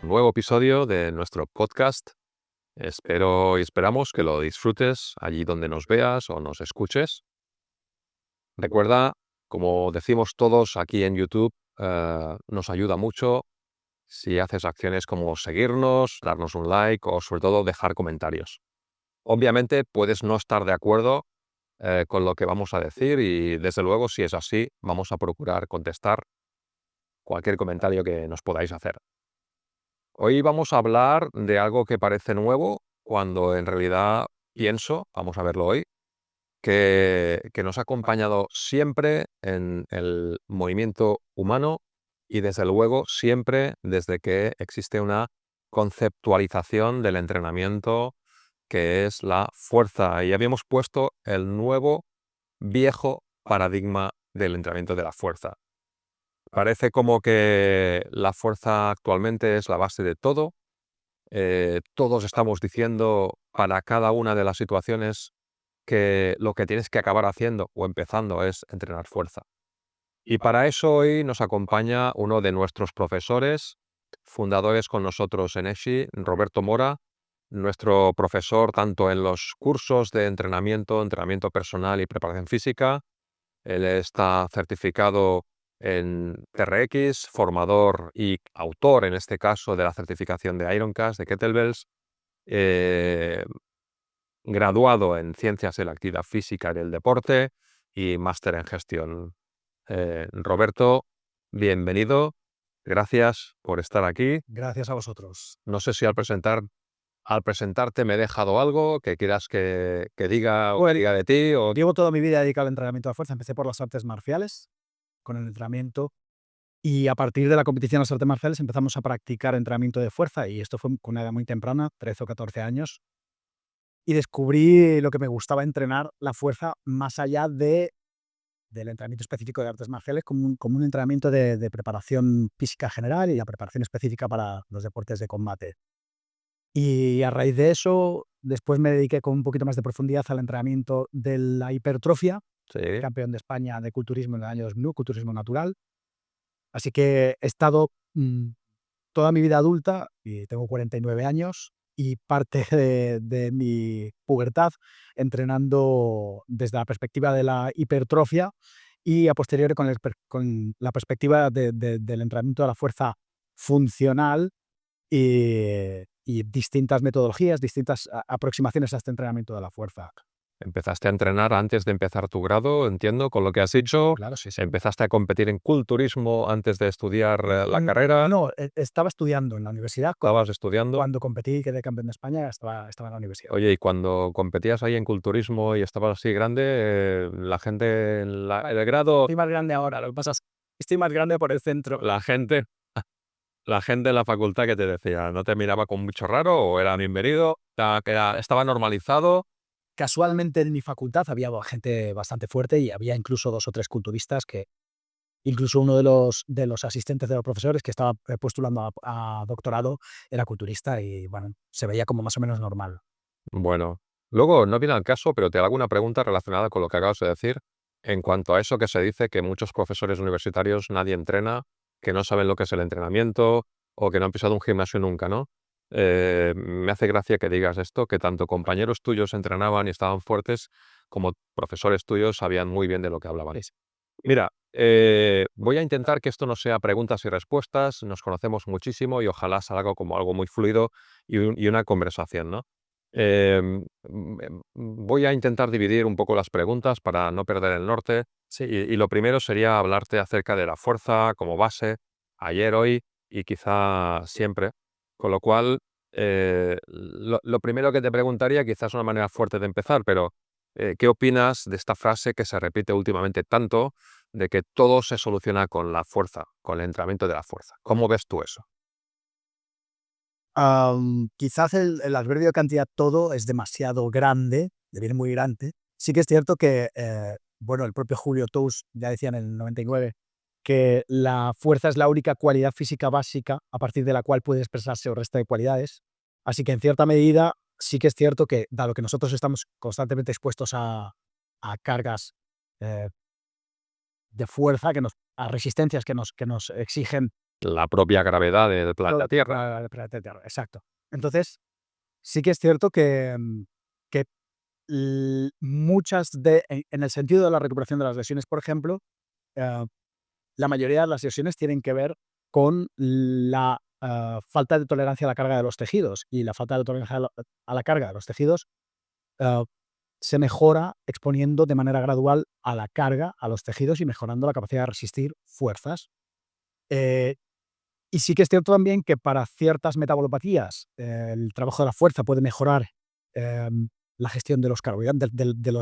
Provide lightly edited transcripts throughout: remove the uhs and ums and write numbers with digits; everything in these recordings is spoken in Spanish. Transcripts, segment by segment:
nuevo episodio de nuestro podcast. Espero y esperamos que lo disfrutes allí donde nos veas o nos escuches. Recuerda, como decimos todos aquí en YouTube, nos ayuda mucho si haces acciones como seguirnos, darnos un like o sobre todo dejar comentarios. Obviamente puedes no estar de acuerdo con lo que vamos a decir y desde luego si es así vamos a procurar contestar cualquier comentario que nos podáis hacer. Hoy vamos a hablar de algo que parece nuevo cuando en realidad pienso, vamos a verlo hoy, que nos ha acompañado siempre en el movimiento humano y desde luego siempre desde que existe una conceptualización del entrenamiento que es la fuerza. Y habíamos puesto el nuevo viejo paradigma del entrenamiento de la fuerza. Parece como que la fuerza actualmente es la base de todo. Todos estamos diciendo para cada una de las situaciones que lo que tienes que acabar haciendo o empezando es entrenar fuerza. Y para eso hoy nos acompaña uno de nuestros profesores, fundadores con nosotros en ESHI, Roberto Mora, nuestro profesor tanto en los cursos de entrenamiento personal y preparación física. Él está certificado en TRX, formador y autor, en este caso, de la certificación de Ironcast, de Kettlebells, eh, graduado en Ciencias de la Actividad Física y del Deporte y máster en gestión. Roberto, bienvenido. Gracias por estar aquí. Gracias a vosotros. No sé si al presentarte me he dejado algo que quieras que diga o Bueno, diga de ti. Llevo toda mi vida dedicado al entrenamiento de fuerza. Empecé por las artes marciales, con el entrenamiento, y a partir de la competición de las artes marciales empezamos a practicar entrenamiento de fuerza, y esto fue con una edad muy temprana, 13 o 14 años, y descubrí lo que me gustaba entrenar la fuerza más allá del entrenamiento específico de artes marciales, como un entrenamiento de preparación física general y la preparación específica para los deportes de combate. Y a raíz de eso, después me dediqué con un poquito más de profundidad al entrenamiento de la hipertrofia, Sí, campeón de España de culturismo en el año 2001, culturismo natural. Así que he estado toda mi vida adulta, y tengo 49 años, y parte de mi pubertad entrenando desde la perspectiva de la hipertrofia y a posteriori con la perspectiva del entrenamiento de la fuerza funcional y distintas metodologías, distintas aproximaciones a este entrenamiento de la fuerza. empezaste a entrenar antes de empezar tu grado, entiendo, con lo que has dicho. Claro, sí, sí. Empezaste a competir en culturismo antes de estudiar la carrera. No, estaba estudiando en la universidad. Estabas estudiando. Cuando competí y quedé campeón de España, estaba en la universidad. Oye, y cuando competías ahí en culturismo y estabas así grande, la gente en el grado, Estoy más grande ahora, lo que pasa es que estoy más grande por el centro. la gente en la facultad que te decía, ¿no te miraba con mucho raro o era bienvenido? Estaba normalizado. Casualmente en mi facultad había gente bastante fuerte y había incluso 2 o 3 culturistas que incluso uno de los asistentes de los profesores que estaba postulando a doctorado era culturista y, bueno, se veía como más o menos normal. Bueno, luego no viene al caso, pero te hago una pregunta relacionada con lo que acabas de decir en cuanto a eso que se dice que muchos profesores universitarios nadie entrena, que no saben lo que es el entrenamiento o que no han pisado un gimnasio nunca, ¿no? Me hace gracia que digas esto, que tanto compañeros tuyos entrenaban y estaban fuertes como profesores tuyos sabían muy bien de lo que hablaban. Mira, voy a intentar que esto no sea preguntas y respuestas, nos conocemos muchísimo y ojalá salga como algo muy fluido y una conversación, ¿no? Voy a intentar dividir un poco las preguntas para no perder el norte. Sí, y lo primero sería hablarte acerca de la fuerza como base, ayer, hoy y quizá siempre. Con lo cual, lo primero que te preguntaría, quizás una manera fuerte de empezar, pero ¿qué opinas de esta frase que se repite últimamente tanto, de que todo se soluciona con la fuerza, con el entrenamiento de la fuerza? ¿Cómo ves tú eso? Quizás el adverbio de cantidad todo es demasiado grande, viene muy grande. Sí que es cierto que, bueno, el propio Julio Tous ya decía en el 99 que la fuerza es la única cualidad física básica a partir de la cual puede expresarse el resto de cualidades. Así que en cierta medida sí que es cierto que, dado que nosotros estamos constantemente expuestos a cargas de fuerza, a resistencias que nos exigen la propia gravedad del planeta Tierra. Exacto. Entonces, sí que es cierto que muchas en el sentido de la recuperación de las lesiones, por ejemplo, eh, la mayoría de las lesiones tienen que ver con la falta de tolerancia a la carga de los tejidos, y la falta de tolerancia a la carga de los tejidos eh, se mejora exponiendo de manera gradual a la carga a los tejidos y mejorando la capacidad de resistir fuerzas. Eh, y sí que es cierto también que para ciertas metabolopatías el trabajo de la fuerza puede mejorar la gestión de los carbohidratos,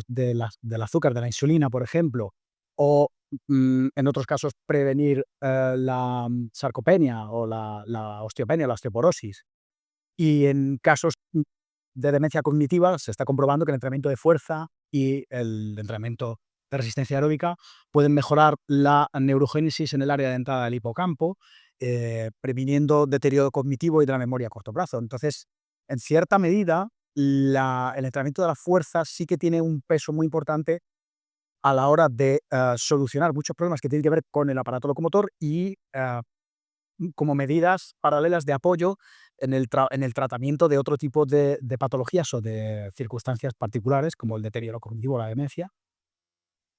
del azúcar, de la insulina, por ejemplo, o en otros casos prevenir la sarcopenia o la osteopenia, la osteoporosis. Y en casos de demencia cognitiva se está comprobando que el entrenamiento de fuerza y el entrenamiento de resistencia aeróbica pueden mejorar la neurogénesis en el área de entrada del hipocampo, previniendo deterioro cognitivo y de la memoria a corto plazo. Entonces, en cierta medida, el entrenamiento de la fuerza sí que tiene un peso muy importante a la hora de solucionar muchos problemas que tienen que ver con el aparato locomotor y como medidas paralelas de apoyo en el tratamiento de otro tipo de patologías o de circunstancias particulares, como el deterioro cognitivo o la demencia.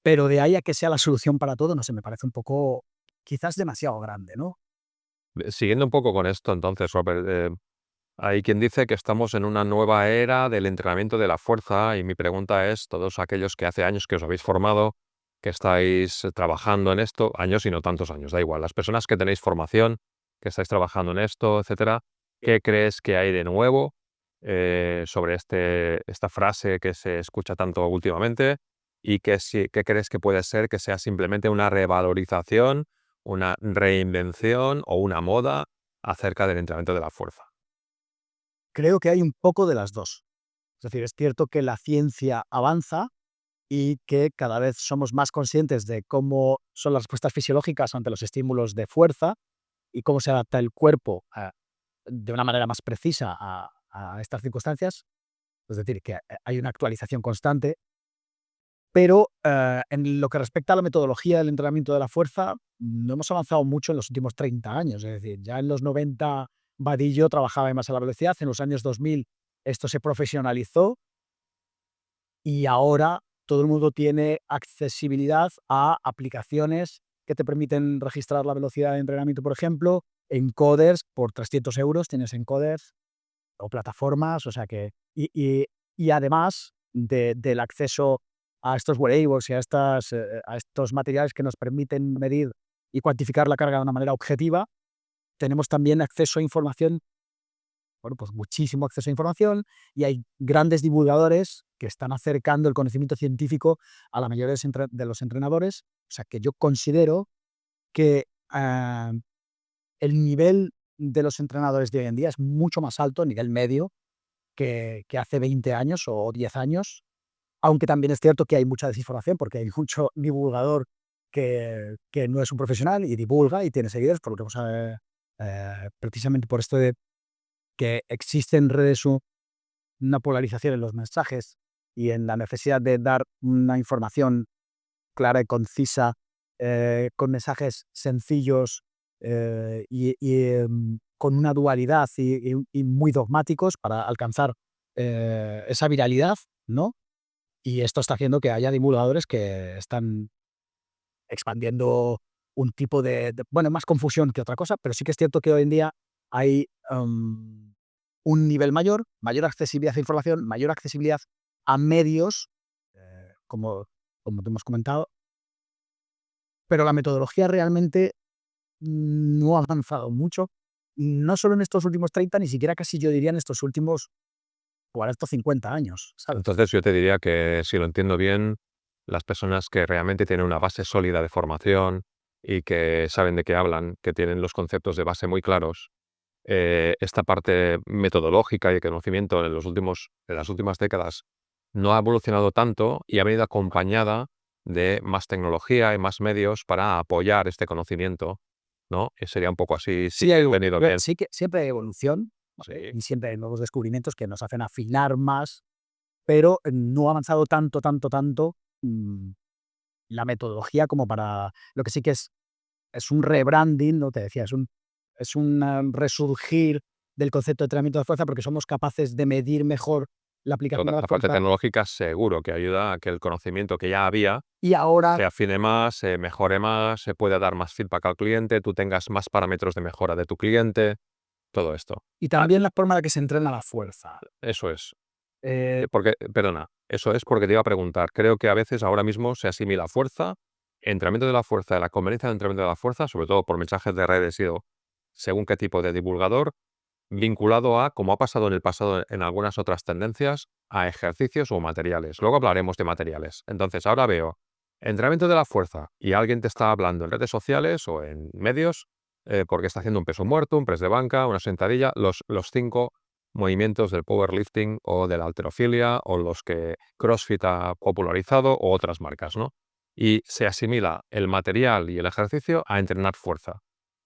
Pero de ahí a que sea la solución para todo, no sé, me parece un poco, quizás demasiado grande, ¿no? Siguiendo un poco con esto, entonces, Robert, hay quien dice que estamos en una nueva era del entrenamiento de la fuerza y mi pregunta es, todos aquellos que hace años que os habéis formado, que estáis trabajando en esto, años y no tantos años, da igual, las personas que tenéis formación, que estáis trabajando en esto, etcétera, ¿qué crees que hay de nuevo sobre esta frase que se escucha tanto últimamente? ¿Y qué crees que puede ser que sea simplemente una revalorización, una reinvención o una moda acerca del entrenamiento de la fuerza? Creo que hay un poco de las dos. Es decir, es cierto que la ciencia avanza y que cada vez somos más conscientes de cómo son las respuestas fisiológicas ante los estímulos de fuerza y cómo se adapta el cuerpo de una manera más precisa a estas circunstancias. Es decir, que hay una actualización constante, pero en lo que respecta a la metodología del entrenamiento de la fuerza, no hemos avanzado mucho en los últimos 30 años. Es decir, ya en los 90 Vadillo trabajaba en más a la velocidad, en los años 2000 esto se profesionalizó y ahora todo el mundo tiene accesibilidad a aplicaciones que te permiten registrar la velocidad de entrenamiento, por ejemplo, encoders por 300 euros, tienes encoders o plataformas, o sea que y además del acceso a estos wearables y a estos materiales que nos permiten medir y cuantificar la carga de una manera objetiva, tenemos también acceso a información, bueno, pues muchísimo acceso a información, y hay grandes divulgadores que están acercando el conocimiento científico a la mayoría de los entrenadores. O sea que yo considero que el nivel de los entrenadores de hoy en día es mucho más alto, nivel medio, que hace 20 años o 10 años, aunque también es cierto que hay mucha desinformación, porque hay mucho divulgador que no es un profesional y divulga y tiene seguidores, por lo que vamos a ver, precisamente por esto de que existen redes, una polarización en los mensajes y en la necesidad de dar una información clara y concisa, con mensajes sencillos con una dualidad y muy dogmáticos para alcanzar esa viralidad, ¿no? Y esto está haciendo que haya divulgadores que están expandiendo un tipo bueno, más confusión que otra cosa, pero sí que es cierto que hoy en día hay un nivel mayor accesibilidad a información, mayor accesibilidad a medios, como te hemos comentado, pero la metodología realmente no ha avanzado mucho, no solo en estos últimos 30, ni siquiera casi yo diría en estos últimos 40 o 50 años, ¿sabes? Entonces yo te diría que, si lo entiendo bien, las personas que realmente tienen una base sólida de formación y que saben de qué hablan, que tienen los conceptos de base muy claros, esta parte metodológica y de conocimiento en las últimas décadas no ha evolucionado tanto y ha venido acompañada de más tecnología y más medios para apoyar este conocimiento, ¿no? Sería un poco así, si Sí, he venido bien. sí que siempre hay evolución, Sí. y siempre hay nuevos descubrimientos que nos hacen afinar más, pero no ha avanzado tanto la metodología como para lo que sí que es un rebranding, ¿no? Te decía, es un resurgir del concepto de entrenamiento de fuerza porque somos capaces de medir mejor la aplicación de Toda la la parte fuerza tecnológica seguro que ayuda a que el conocimiento que ya había y ahora se afine más, se mejore más, se pueda dar más feedback al cliente, tú tengas más parámetros de mejora de tu cliente, todo esto. y también la forma en la que se entrena la fuerza. Eso es. Eh, Porque, perdona, eso es porque te iba a preguntar. Creo que a veces ahora mismo se asimila fuerza, entrenamiento de la fuerza, la conveniencia de entrenamiento de la fuerza, sobre todo por mensajes de redes y según qué tipo de divulgador, vinculado a, como ha pasado en el pasado en algunas otras tendencias, a ejercicios o materiales. Luego hablaremos de materiales. Entonces, ahora veo entrenamiento de la fuerza y alguien te está hablando en redes sociales o en medios porque está haciendo un peso muerto, un press de banca, una sentadilla, los 5 movimientos del powerlifting o de la halterofilia o los que CrossFit ha popularizado o otras marcas, ¿no? Y se asimila el material y el ejercicio a entrenar fuerza,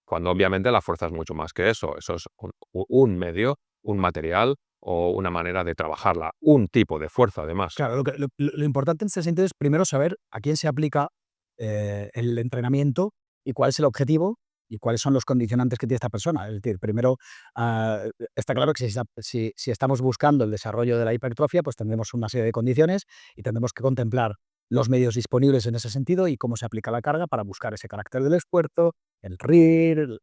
cuando obviamente la fuerza es mucho más que eso. Eso es un medio, un material o una manera de trabajarla, un tipo de fuerza además. claro, lo importante en este sentido es primero saber a quién se aplica el entrenamiento y cuál es el objetivo y cuáles son los condicionantes que tiene esta persona. Es decir, primero, está claro que si estamos buscando el desarrollo de la hipertrofia, pues tendremos una serie de condiciones y tendremos que contemplar los medios disponibles en ese sentido y cómo se aplica la carga para buscar ese carácter del esfuerzo, el RIR,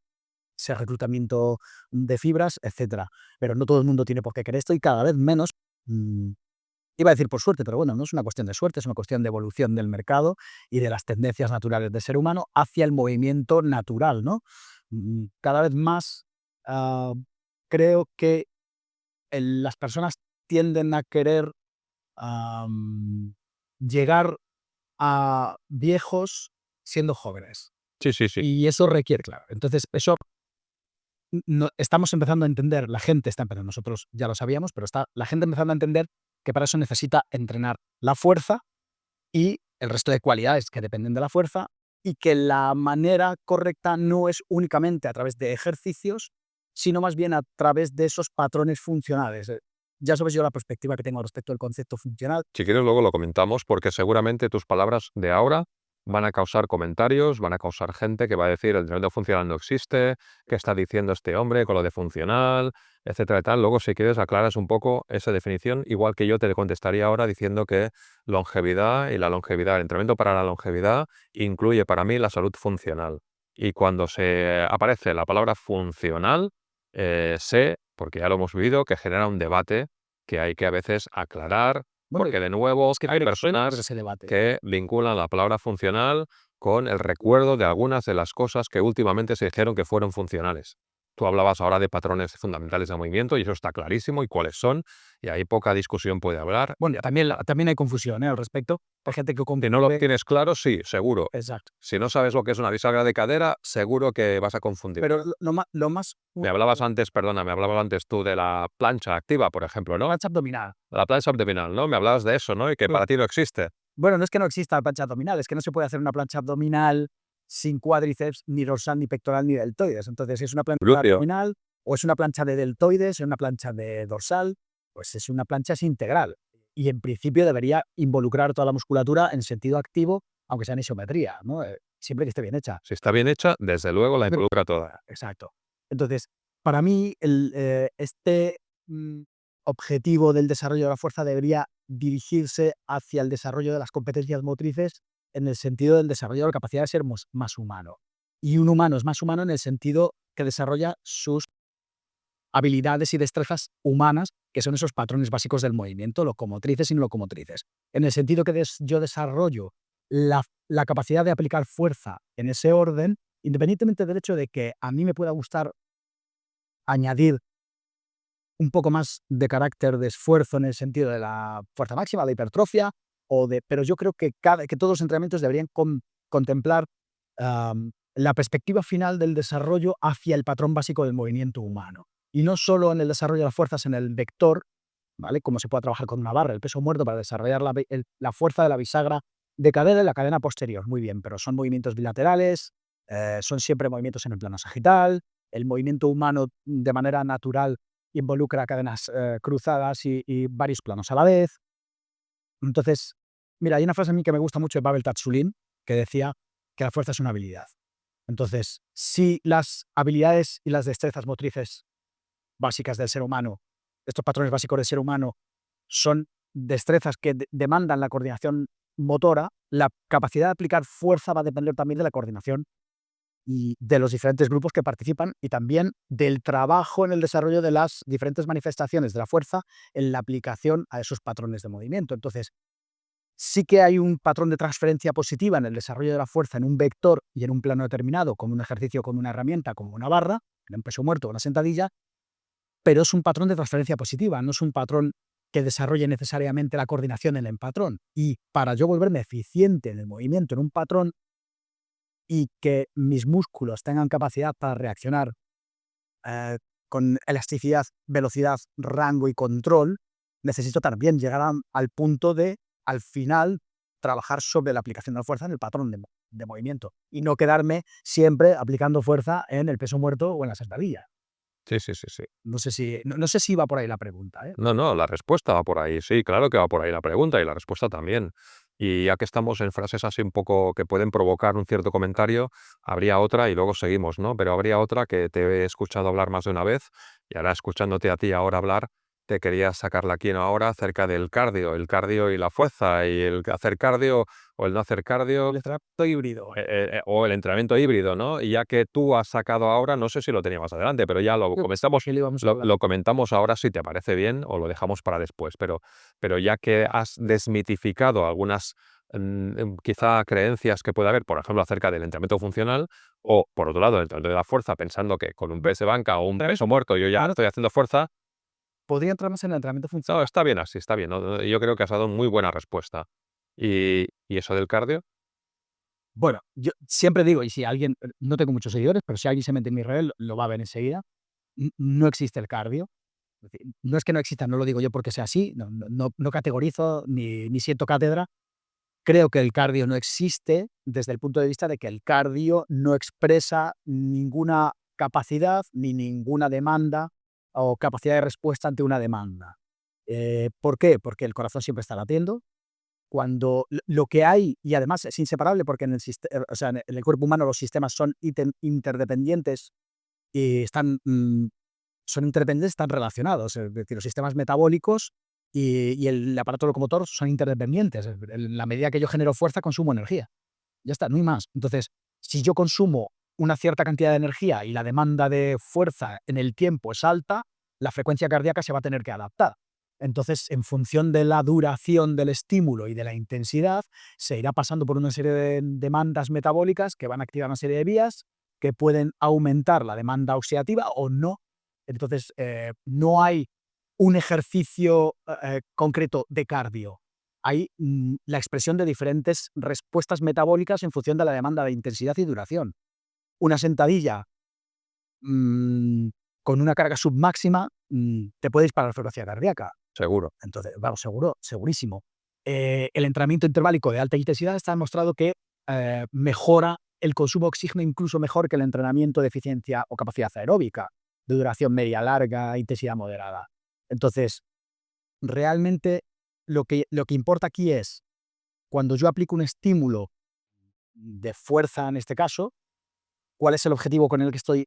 ese reclutamiento de fibras, etcétera. Pero no todo el mundo tiene por qué querer esto y cada vez menos. Iba a decir por suerte, pero bueno, no es una cuestión de suerte, es una cuestión de evolución del mercado y de las tendencias naturales del ser humano hacia el movimiento natural, ¿no? Cada vez más, ah, creo que las personas tienden a querer, llegar a viejos siendo jóvenes, Sí, sí, sí. y eso requiere, claro, entonces eso no estamos empezando a entender, la gente está empezando, nosotros ya lo sabíamos, pero está la gente empezando a entender que para eso necesita entrenar la fuerza y el resto de cualidades que dependen de la fuerza, y que la manera correcta no es únicamente a través de ejercicios, sino más bien a través de esos patrones funcionales. Ya sabes yo la perspectiva que tengo respecto al concepto funcional. Si quieres, luego lo comentamos, porque seguramente tus palabras de ahora van a causar comentarios, van a causar gente que va a decir el entrenamiento funcional no existe, qué está diciendo este hombre con lo de funcional, etcétera y tal. Luego, si quieres, aclaras un poco esa definición, igual que yo te contestaría ahora diciendo que longevidad y la longevidad, el entrenamiento para la longevidad incluye para mí la salud funcional. Y cuando se aparece la palabra funcional, sé, porque ya lo hemos vivido, que genera un debate que hay que a veces aclarar, Bueno, porque de nuevo es que hay pues personas ese debate. que vinculan la palabra funcional con el recuerdo de algunas de las cosas que últimamente se dijeron que fueron funcionales. Tú hablabas ahora de patrones fundamentales de movimiento y eso está clarísimo y cuáles son, y ahí poca discusión puede hablar. Bueno, también hay confusión, al respecto. Hay gente que Si no lo confunde. tienes claro, sí, seguro. Exacto. Si no sabes lo que es una bisagra de cadera, seguro que vas a confundir. Pero lo más Me hablabas antes, perdona, me hablabas antes tú de la plancha activa, por ejemplo, ¿no? plancha abdominal. La plancha abdominal, ¿no? Me hablabas de eso, ¿no? Y que para ti no existe. Bueno, no es que no exista la plancha abdominal, es que no se puede hacer una plancha abdominal sin cuádriceps, ni dorsal, ni pectoral, ni deltoides. Entonces, si es una plancha Glúteo. abdominal, o es una plancha de deltoides, es una plancha de dorsal, pues es una plancha es integral. Y en principio debería involucrar toda la musculatura en sentido activo, aunque sea en isometría, ¿no? Siempre que esté bien hecha. Si está bien hecha, desde luego la involucra toda. Exacto. Entonces, para mí, este objetivo del desarrollo de la fuerza debería dirigirse hacia el desarrollo de las competencias motrices en el sentido del desarrollo de la capacidad de ser más humano. Y un humano es más humano en el sentido que desarrolla sus habilidades y destrezas humanas, que son esos patrones básicos del movimiento, locomotrices y no locomotrices. En el sentido que yo desarrollo la capacidad de aplicar fuerza en ese orden, independientemente del hecho de que a mí me pueda gustar añadir un poco más de carácter de esfuerzo en el sentido de la fuerza máxima, la hipertrofia, pero yo creo que todos los entrenamientos deberían contemplar la perspectiva final del desarrollo hacia el patrón básico del movimiento humano. Y no solo en el desarrollo de las fuerzas en el vector, ¿vale? Como se puede trabajar con una barra, el peso muerto para desarrollar la fuerza de la bisagra de cadera y la cadena posterior. Muy bien, pero son movimientos bilaterales, son siempre movimientos en el plano sagital, el movimiento humano de manera natural involucra cadenas cruzadas y varios planos a la vez. Entonces, mira, hay una frase a mí que me gusta mucho de Pavel Tatsulin que decía que la fuerza es una habilidad. Entonces, si las habilidades y las destrezas motrices básicas del ser humano, estos patrones básicos del ser humano, son destrezas que demandan la coordinación motora, la capacidad de aplicar fuerza va a depender también de la coordinación y de los diferentes grupos que participan y también del trabajo en el desarrollo de las diferentes manifestaciones de la fuerza en la aplicación a esos patrones de movimiento. Entonces, sí que hay un patrón de transferencia positiva en el desarrollo de la fuerza en un vector y en un plano determinado, como un ejercicio, como una herramienta, como una barra, en un peso muerto o una sentadilla, pero es un patrón de transferencia positiva, no es un patrón que desarrolle necesariamente la coordinación en el patrón. Y para yo volverme eficiente en el movimiento en un patrón y que mis músculos tengan capacidad para reaccionar eh, con elasticidad, velocidad, rango y control, necesito también llegar al punto de, al final, trabajar sobre la aplicación de la fuerza en el patrón de movimiento y no quedarme siempre aplicando fuerza en el peso muerto o en la sentadilla. Sí, sí, sí, sí. No sé si va por ahí la pregunta, ¿eh? No, no, la respuesta va por ahí. Sí, claro que va por ahí la pregunta y la respuesta también. Y ya que estamos en frases así un poco que pueden provocar un cierto comentario, habría otra y luego seguimos, ¿no? Pero habría otra que te he escuchado hablar más de una vez y ahora escuchándote a ti ahora hablar, te quería sacarla aquí ¿no? ahora acerca del cardio, el cardio y la fuerza y el hacer cardio o el no hacer cardio. El entrenamiento híbrido. O el entrenamiento híbrido, ¿no? Y ya que tú has sacado ahora, no sé si lo tenía más adelante, pero ya lo comentamos, ¿Qué le íbamos a hablar? lo comentamos ahora si te parece bien o lo dejamos para después. Pero ya que has desmitificado algunas quizá creencias que puede haber, por ejemplo, acerca del entrenamiento funcional, o por otro lado, el entrenamiento de la fuerza, pensando que con un press de banca o un peso muerto yo ya Claro, estoy haciendo fuerza. podría entrar más en el entrenamiento No, funcional. está bien así, está bien, ¿no? Yo creo que has dado muy buena respuesta. ¿Y eso del cardio? Bueno, yo siempre digo, y si alguien, no tengo muchos seguidores, pero si alguien se mete en mi red, lo va a ver enseguida. No existe el cardio. Es decir, no es que no exista, no lo digo yo porque sea así, no categorizo ni siento cátedra. Creo que el cardio no existe desde el punto de vista de que el cardio no expresa ninguna capacidad ni ninguna demanda o capacidad de respuesta ante una demanda. ¿Por qué? Porque el corazón siempre está latiendo. Cuando lo que hay, y además es inseparable porque o sea, en el cuerpo humano los sistemas son interdependientes y son interdependientes, están relacionados. Es decir, los sistemas metabólicos y el aparato locomotor son interdependientes. En la medida que yo genero fuerza, consumo energía. Ya está, no hay más. Entonces, si yo consumo una cierta cantidad de energía y la demanda de fuerza en el tiempo es alta, la frecuencia cardíaca se va a tener que adaptar. Entonces, en función de la duración del estímulo y de la intensidad, se irá pasando por una serie de demandas metabólicas que van a activar una serie de vías que pueden aumentar la demanda oxidativa o no. Entonces, no hay un ejercicio concreto de cardio. Hay la expresión de diferentes respuestas metabólicas en función de la demanda de intensidad y duración. Una sentadilla mm, con una carga submáxima te puede disparar frecuencia cardíaca. Seguro. Entonces, vamos, seguro, segurísimo. El entrenamiento interválico de alta intensidad está demostrado que mejora el consumo de oxígeno incluso mejor que el entrenamiento de eficiencia o capacidad aeróbica, de duración media larga, intensidad moderada. Entonces, realmente lo que importa aquí es, cuando yo aplico un estímulo de fuerza en este caso, ¿cuál es el objetivo con el que estoy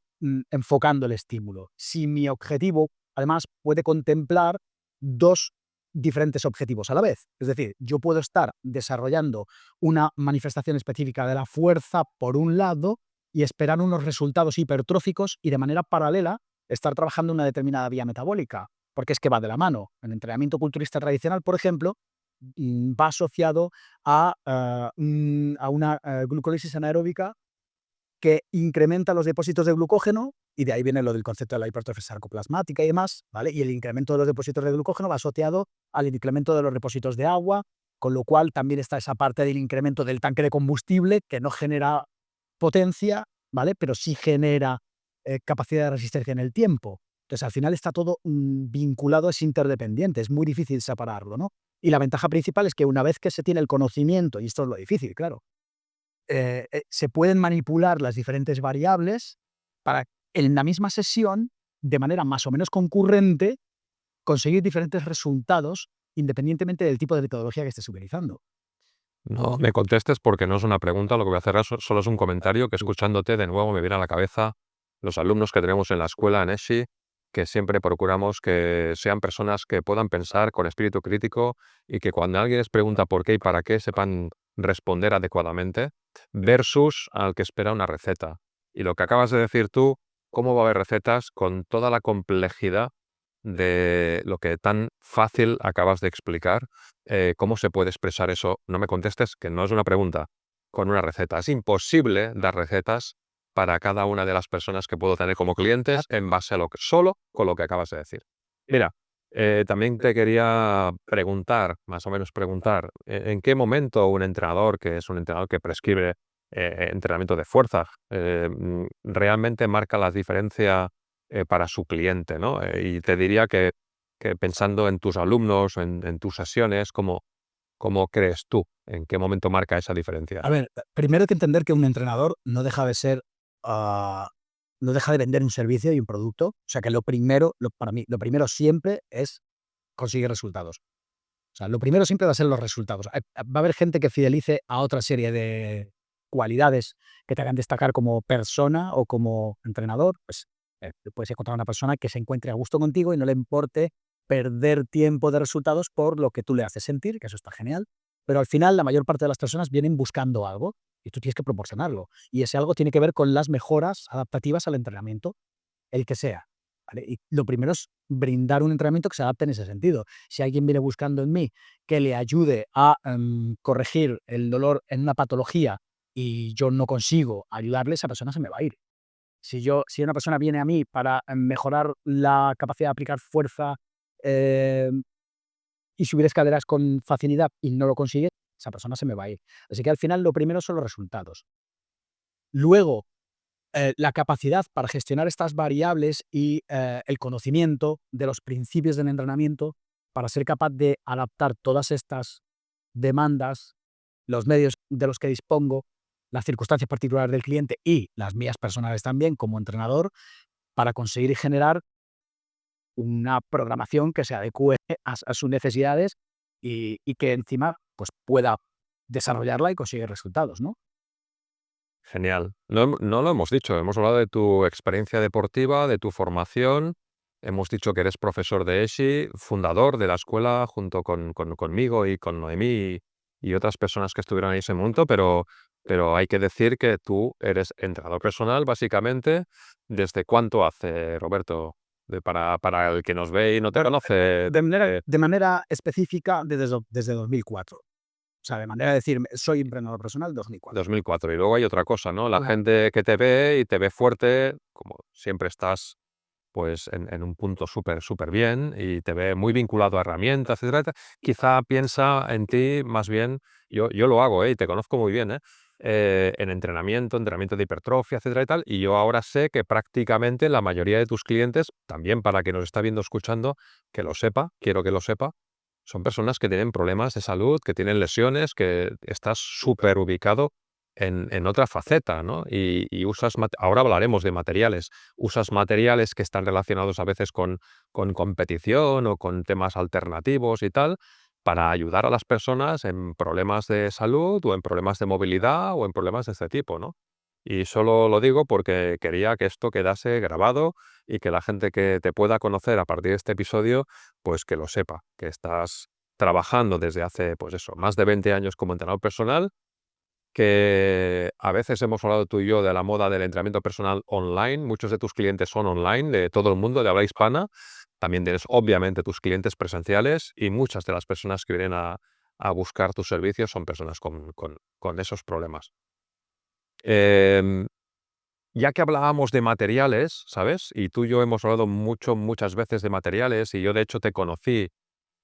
enfocando el estímulo? Si mi objetivo, además, puede contemplar dos diferentes objetivos a la vez. Es decir, yo puedo estar desarrollando una manifestación específica de la fuerza por un lado y esperar unos resultados hipertróficos y de manera paralela estar trabajando una determinada vía metabólica, porque es que va de la mano. El entrenamiento culturista tradicional, por ejemplo, va asociado a una glucólisis anaeróbica que incrementa los depósitos de glucógeno, y de ahí viene lo del concepto de la hipertrofia sarcoplasmática y demás, ¿vale? Y el incremento de los depósitos de glucógeno va asociado al incremento de los depósitos de agua, con lo cual también está esa parte del incremento del tanque de combustible, que no genera potencia, ¿vale? Pero sí genera capacidad de resistencia en el tiempo. Entonces, al final está todo vinculado, es interdependiente, es muy difícil separarlo, ¿no? Y la ventaja principal es que una vez que se tiene el conocimiento, y esto es lo difícil, claro, se pueden manipular las diferentes variables para, en la misma sesión, de manera más o menos concurrente, conseguir diferentes resultados independientemente del tipo de metodología que estés utilizando. No me contestes porque no es una pregunta, lo que voy a hacer solo es un comentario que escuchándote de nuevo me viene a la cabeza los alumnos que tenemos en la escuela en ESHI, que siempre procuramos que sean personas que puedan pensar con espíritu crítico y que cuando alguien les pregunta por qué y para qué sepan responder adecuadamente, versus al que espera una receta. Y lo que acabas de decir tú, ¿cómo va a haber recetas con toda la complejidad de lo que tan fácil acabas de explicar? ¿Cómo se puede expresar eso? No me contestes, que no es una pregunta, con una receta. Es imposible dar recetas para cada una de las personas que puedo tener como clientes en base a solo con lo que acabas de decir. Mira, también te quería preguntar, más o menos preguntar, ¿en qué momento un entrenador, que es un entrenador que prescribe entrenamiento de fuerza, realmente marca la diferencia para su cliente, ¿no? Y te diría que pensando en tus alumnos, en tus sesiones, ¿cómo crees tú? ¿En qué momento marca esa diferencia? A ver, primero hay que entender que un entrenador no deja de ser, no deja de vender un servicio y un producto. O sea, que para mí, lo primero siempre es conseguir resultados. O sea, lo primero siempre va a ser los resultados. Va a haber gente que fidelice a otra serie de cualidades que te hagan destacar como persona o como entrenador. Pues, puedes encontrar una persona que se encuentre a gusto contigo y no le importe perder tiempo de resultados por lo que tú le haces sentir, que eso está genial. Pero al final, la mayor parte de las personas vienen buscando algo y tú tienes que proporcionarlo. Y ese algo tiene que ver con las mejoras adaptativas al entrenamiento, el que sea, ¿vale? Y lo primero es brindar un entrenamiento que se adapte en ese sentido. Si alguien viene buscando en mí que le ayude a corregir el dolor en una patología y yo no consigo ayudarle, esa persona se me va a ir. Si una persona viene a mí para mejorar la capacidad de aplicar fuerza em, y subir escaleras con facilidad y no lo consigue, esa persona se me va a ir. Así que al final lo primero son los resultados. Luego, la capacidad para gestionar estas variables y el conocimiento de los principios del entrenamiento para ser capaz de adaptar todas estas demandas, los medios de los que dispongo, las circunstancias particulares del cliente y las mías personales también como entrenador, para conseguir generar una programación que se adecue a sus necesidades y que encima pues, pueda desarrollarla y conseguir resultados, ¿no? Genial. No lo hemos dicho, hemos hablado de tu experiencia deportiva, de tu formación, hemos dicho que eres profesor de ESHI, fundador de la escuela junto conmigo y con Noemí y otras personas que estuvieron ahí en ese momento, pero hay que decir que tú eres entrenador personal, básicamente. ¿Desde cuánto hace, Roberto? Para el que nos ve y no te conoce. De manera específica desde 2004. O sea, de manera de decir, soy emprendedor personal 2004. 2004. Y luego hay otra cosa, ¿no? La Ajá. gente que te ve y te ve fuerte, como siempre estás pues en un punto súper bien y te ve muy vinculado a herramientas, etcétera, etcétera, quizá piensa en ti más bien, yo lo hago, y te conozco muy bien, en entrenamiento de hipertrofia, etcétera y tal, y yo ahora sé que prácticamente la mayoría de tus clientes, también para quien nos está viendo, escuchando, que lo sepa, quiero que lo sepa, son personas que tienen problemas de salud, que tienen lesiones, que estás súper ubicado en otra faceta, ¿no? Y usas, ahora hablaremos de materiales, usas materiales que están relacionados a veces con competición o con temas alternativos y tal, para ayudar a las personas en problemas de salud o en problemas de movilidad o en problemas de este tipo, ¿no? Y solo lo digo porque quería que esto quedase grabado y que la gente que te pueda conocer a partir de este episodio, pues que lo sepa, que estás trabajando desde hace, pues eso, más de 20 años como entrenador personal, que a veces hemos hablado tú y yo de la moda del entrenamiento personal online. Muchos de tus clientes son online, de todo el mundo, de habla hispana. También tienes, obviamente, tus clientes presenciales y muchas de las personas que vienen a buscar tus servicios son personas con esos problemas. Em, ya que hablábamos de materiales, ¿sabes? Y tú y yo hemos hablado muchas veces de materiales y yo de hecho te conocí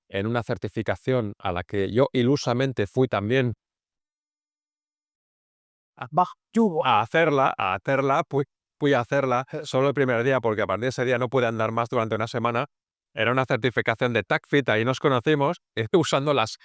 en una certificación a la que yo ilusamente fui también Bach, Yugo. a hacerla, fui a hacerla solo el primer día porque a partir de ese día no pude andar más durante una semana. Era una certificación de TACFIT, ahí nos conocimos usando las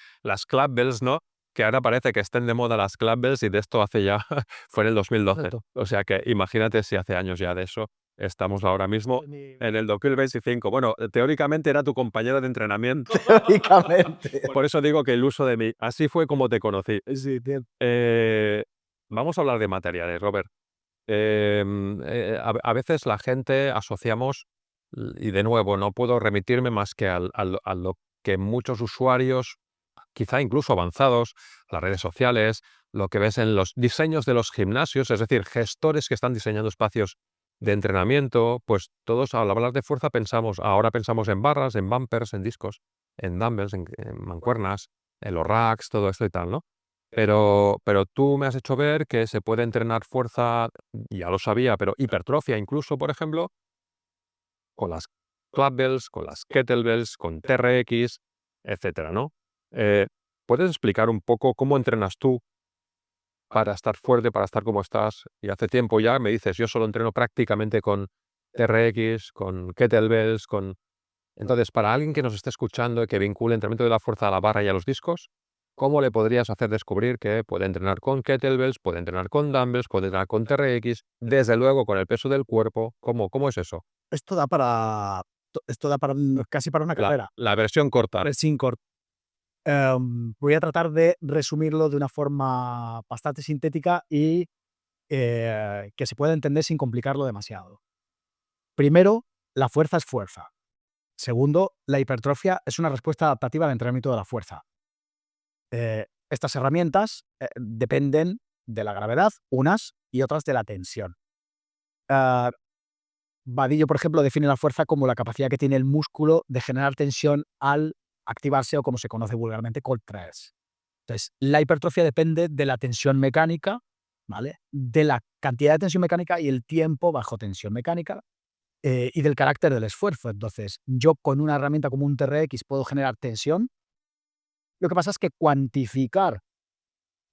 club bells, ¿no? Que ahora parece que estén de moda las club bells y de esto hace ya, fue en el 2012. Exacto. O sea que imagínate si hace años ya de eso. estamos ahora mismo en el 2025. Bueno, teóricamente era tu compañero de entrenamiento. Teóricamente. Por eso digo que el uso de mí. Así fue como te conocí. Sí, Vamos a hablar de materiales, Robert. A veces la gente asociamos, y de nuevo, no puedo remitirme más que a lo que muchos usuarios, quizá incluso avanzados, las redes sociales, lo que ves en los diseños de los gimnasios, es decir, gestores que están diseñando espacios de entrenamiento, pues todos al hablar de fuerza ahora pensamos en barras, en bumpers, en discos, en dumbbells, en mancuernas, en los racks, todo esto y tal, ¿no? Pero tú me has hecho ver que se puede entrenar fuerza, ya lo sabía, pero hipertrofia incluso, por ejemplo, con las clubbells, con las kettlebells, con TRX, etcétera, ¿no? Eh, ¿Puedes explicar un poco cómo entrenas tú para estar fuerte, para estar como estás? Y hace tiempo ya me dices, yo solo entreno prácticamente con TRX, con kettlebells, con... Entonces, para alguien que nos esté escuchando y que vincule el entrenamiento de la fuerza a la barra y a los discos, ¿cómo le podrías hacer descubrir que puede entrenar con kettlebells, puede entrenar con dumbbells, puede entrenar con TRX, desde luego con el peso del cuerpo? ¿Cómo es eso? esto da para casi para una La, carrera. la versión corta. Sin voy a tratar de resumirlo de una forma bastante sintética y que se pueda entender sin complicarlo demasiado. Primero, la fuerza es fuerza. Segundo, la hipertrofia es una respuesta adaptativa al entrenamiento de la fuerza. Estas herramientas dependen de la gravedad, unas y otras de la tensión. Ah, Vadillo, por ejemplo, define la fuerza como la capacidad que tiene el músculo de generar tensión al activarse o, como se conoce vulgarmente, contraerse. Entonces, la hipertrofia depende de la tensión mecánica, ¿vale? De la cantidad de tensión mecánica y el tiempo bajo tensión mecánica, y del carácter del esfuerzo. Entonces, yo con una herramienta como un TRX puedo generar tensión. Lo que pasa es que cuantificar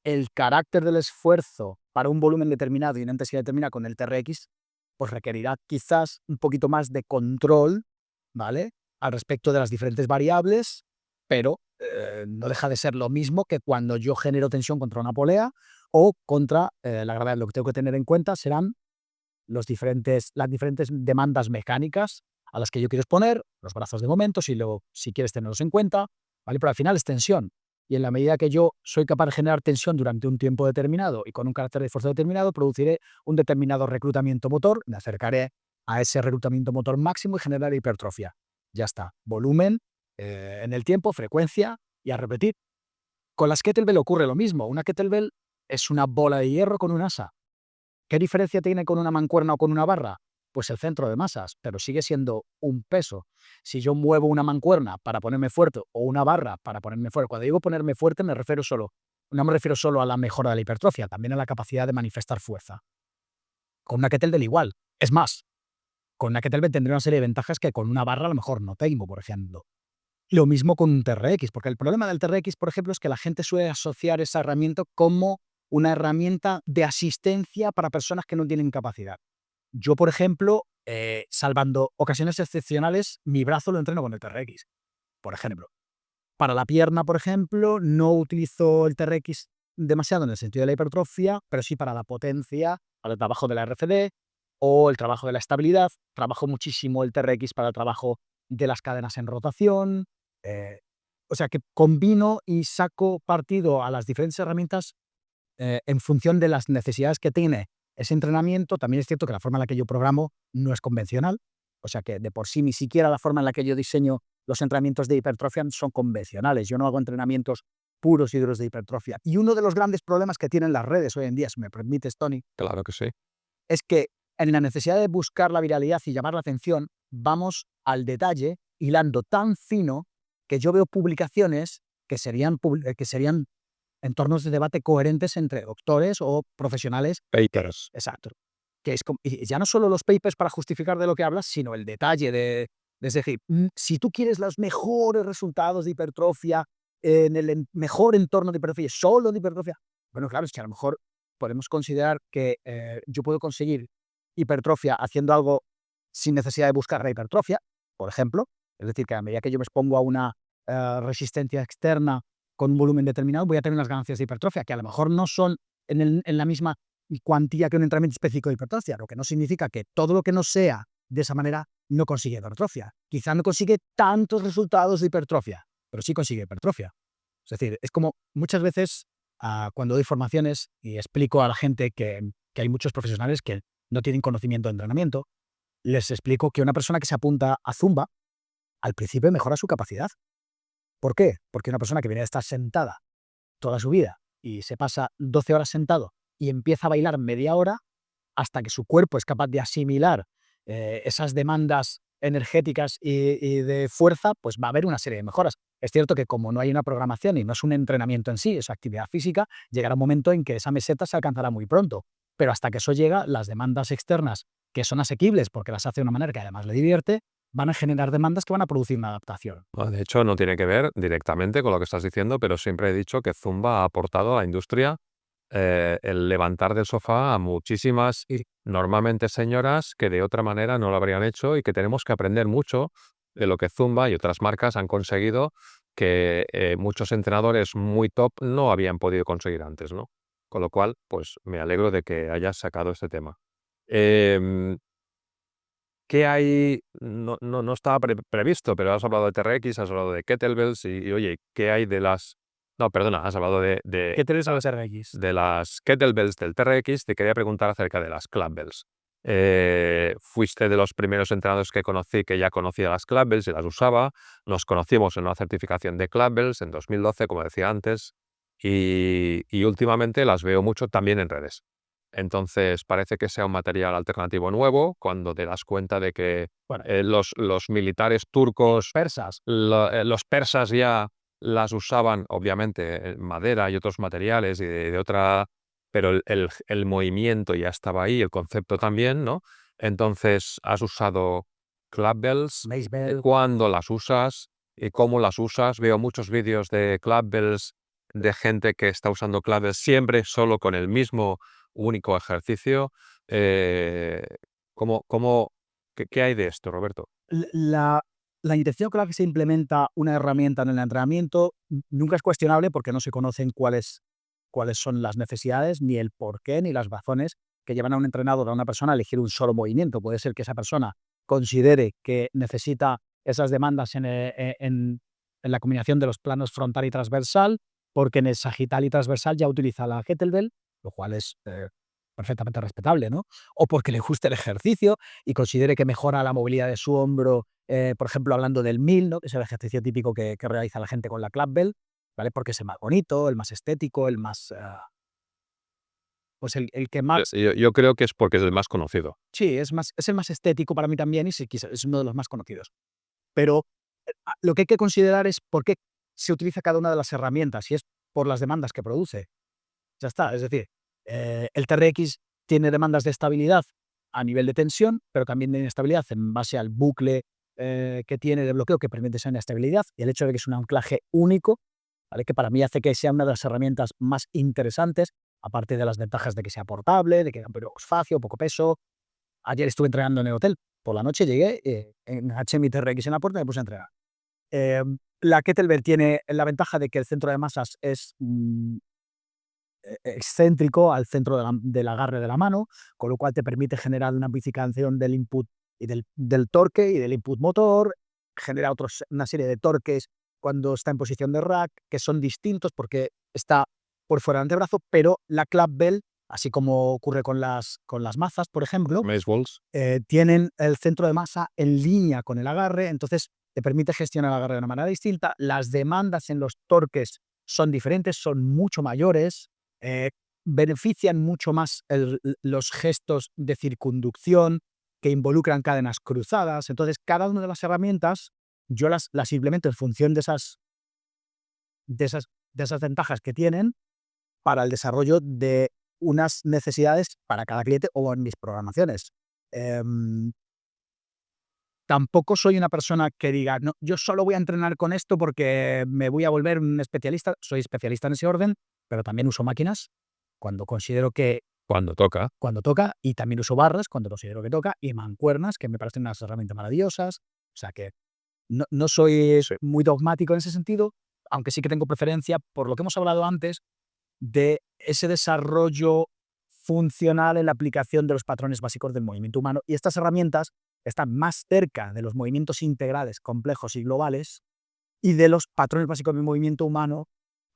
el carácter del esfuerzo para un volumen determinado y una intensidad determinada con el TRX, pues requerirá quizás un poquito más de control, ¿vale? Al respecto de las diferentes variables, pero no deja de ser lo mismo que cuando yo genero tensión contra una polea o contra la gravedad. Lo que tengo que tener en cuenta serán las diferentes demandas mecánicas a las que yo quiero exponer, los brazos de momento, si quieres tenerlos en cuenta, ¿vale? Pero al final es tensión. Y en la medida que yo soy capaz de generar tensión durante un tiempo determinado y con un carácter de esfuerzo determinado, produciré un determinado reclutamiento motor, me acercaré a ese reclutamiento motor máximo y generaré hipertrofia. Ya está. Volumen, en el tiempo, frecuencia y a repetir. Con las kettlebell ocurre lo mismo. Una kettlebell es una bola de hierro con un asa. ¿Qué diferencia tiene con una mancuerna o con una barra? Pues el centro de masas, pero sigue siendo un peso. Si yo muevo una mancuerna para ponerme fuerte o una barra para ponerme fuerte, cuando digo ponerme fuerte no me refiero solo a la mejora de la hipertrofia, también a la capacidad de manifestar fuerza. Con una kettlebell igual. Es más, con una kettlebell tendré una serie de ventajas que con una barra a lo mejor no tengo, por ejemplo. Lo mismo con un TRX, porque el problema del TRX, por ejemplo, es que la gente suele asociar esa herramienta como una herramienta de asistencia para personas que no tienen capacidad. Yo, por ejemplo, salvando ocasiones excepcionales, mi brazo lo entreno con el TRX, por ejemplo. Para la pierna, por ejemplo, no utilizo el TRX demasiado en el sentido de la hipertrofia, pero sí para la potencia, para el trabajo de la RCD o el trabajo de la estabilidad. Trabajo muchísimo el TRX para el trabajo de las cadenas en rotación. O sea que combino y saco partido a las diferentes herramientas en función de las necesidades que tiene ese entrenamiento. También es cierto que la forma en la que yo programo no es convencional, o sea que de por sí ni siquiera la forma en la que yo diseño los entrenamientos de hipertrofia son convencionales. Yo no hago entrenamientos puros y duros de hipertrofia. Y uno de los grandes problemas que tienen las redes hoy en día, si me permites, Tony, Claro que sí. es que en la necesidad de buscar la viralidad y llamar la atención, vamos al detalle, hilando tan fino que yo veo publicaciones que serían entornos de debate coherentes entre doctores o profesionales. Papers. Exacto. Que es y ya no solo los papers para justificar de lo que hablas, sino el detalle es decir, si tú quieres los mejores resultados de hipertrofia en el mejor entorno de hipertrofia, solo de hipertrofia, bueno, claro, es que a lo mejor podemos considerar que yo puedo conseguir hipertrofia haciendo algo sin necesidad de buscar la hipertrofia, por ejemplo. Es decir, que a medida que yo me expongo a una resistencia externa con un volumen determinado, voy a tener unas ganancias de hipertrofia que a lo mejor no son en la misma cuantía que un entrenamiento específico de hipertrofia, lo que no significa que todo lo que no sea de esa manera no consigue hipertrofia. Quizá no consigue tantos resultados de hipertrofia, pero sí consigue hipertrofia. Es decir, es como muchas veces cuando doy formaciones y explico a la gente que hay muchos profesionales que no tienen conocimiento de entrenamiento, les explico que una persona que se apunta a Zumba, al principio mejora su capacidad. ¿Por qué? Porque una persona que viene a estar sentada toda su vida y se pasa 12 horas sentado y empieza a bailar media hora hasta que su cuerpo es capaz de asimilar esas demandas energéticas y de fuerza, pues va a haber una serie de mejoras. Es cierto que como no hay una programación y no es un entrenamiento en sí, es actividad física, llegará un momento en que esa meseta se alcanzará muy pronto. Pero hasta que eso llega, las demandas externas, que son asequibles porque las hace de una manera que además le divierte, van a generar demandas que van a producir una adaptación. De hecho, no tiene que ver directamente con lo que estás diciendo, pero siempre he dicho que Zumba ha aportado a la industria el levantar del sofá a muchísimas, Y normalmente señoras, que de otra manera no lo habrían hecho y que tenemos que aprender mucho de lo que Zumba y otras marcas han conseguido que muchos entrenadores muy top no habían podido conseguir antes, ¿no? Con lo cual, pues me alegro de que hayas sacado este tema. Em, ¿Qué hay? No estaba previsto, pero has hablado de TRX, has hablado de kettlebells y, oye, ¿qué hay de las? No, perdona, has hablado ¿qué tienes a los RX? de las kettlebells del TRX. Te quería preguntar acerca de las clubbells. Fuiste de los primeros entrenadores que conocí que ya conocía las clubbells y las usaba. Nos conocimos en una certificación de clubbells en 2012, como decía antes, y últimamente las veo mucho también en redes. Entonces, parece que sea un material alternativo nuevo cuando te das cuenta de que Bueno, los militares turcos, persas. los persas ya las usaban, obviamente, en madera y otros materiales y de otra, pero el movimiento ya estaba ahí, el concepto también, ¿no? Entonces, has usado clubbells. Mace Bell. ¿Cuándo las usas y cómo las usas? Veo muchos vídeos de clubbells de gente que está usando clubbells siempre solo con el mismo único ejercicio. Eh, ¿Qué hay de esto, Roberto? La, la intención con la que se implementa una herramienta en el entrenamiento nunca es cuestionable porque no se conocen cuáles son las necesidades, ni el porqué, ni las razones que llevan a un entrenador, a una persona a elegir un solo movimiento. Puede ser que esa persona considere que necesita esas demandas en la combinación de los planos frontal y transversal, porque en el sagital y transversal ya utiliza la kettlebell, lo cual es perfectamente respetable, ¿no? O porque le guste el ejercicio y considere que mejora la movilidad de su hombro, por ejemplo, hablando del mil, ¿no? Que es el ejercicio típico que realiza la gente con la clubbell, ¿vale? Porque es el más bonito, el más estético, el más, pues el que más, Yo creo que es porque es el más conocido. sí, es el más estético para mí también y sí, quizás es uno de los más conocidos. Pero lo que hay que considerar es por qué se utiliza cada una de las herramientas y es por las demandas que produce. Ya está, es decir, el TRX tiene demandas de estabilidad a nivel de tensión, pero también de inestabilidad en base al bucle que tiene de bloqueo que permite esa inestabilidad y el hecho de que es un anclaje único, ¿vale? Que para mí hace que sea una de las herramientas más interesantes, aparte de las ventajas de que sea portable, de que da poco espacio, poco peso. Ayer estuve entrenando en el hotel, por la noche llegué, enganché mi TRX en la puerta y me puse a entrenar. La kettlebell tiene la ventaja de que el centro de masas es excéntrico al centro del agarre de la mano, con lo cual te permite generar una amplificación del input y del torque y del input motor, genera una serie de torques cuando está en posición de rack, que son distintos porque está por fuera del antebrazo, pero la club bell, así como ocurre con las mazas, por ejemplo, Mace Balls. tienen el centro de masa en línea con el agarre, entonces te permite gestionar el agarre de una manera distinta. Las demandas en los torques son diferentes, son mucho mayores, eh, benefician mucho más los gestos de circunducción que involucran cadenas cruzadas. Entonces, cada una de las herramientas yo las implemento en función de esas, de esas ventajas que tienen para el desarrollo de unas necesidades para cada cliente o en mis programaciones. Em, Tampoco soy una persona que diga, no, yo solo voy a entrenar con esto porque me voy a volver un especialista. Soy especialista en ese orden, pero también uso máquinas cuando considero que Cuando toca. cuando toca, y también uso barras cuando considero que toca, y mancuernas, que me parecen unas herramientas maravillosas. O sea que no soy Sí. muy dogmático en ese sentido, aunque sí que tengo preferencia por lo que hemos hablado antes de ese desarrollo funcional en la aplicación de los patrones básicos del movimiento humano. Y estas herramientas están más cerca de los movimientos integrales, complejos y globales y de los patrones básicos del movimiento humano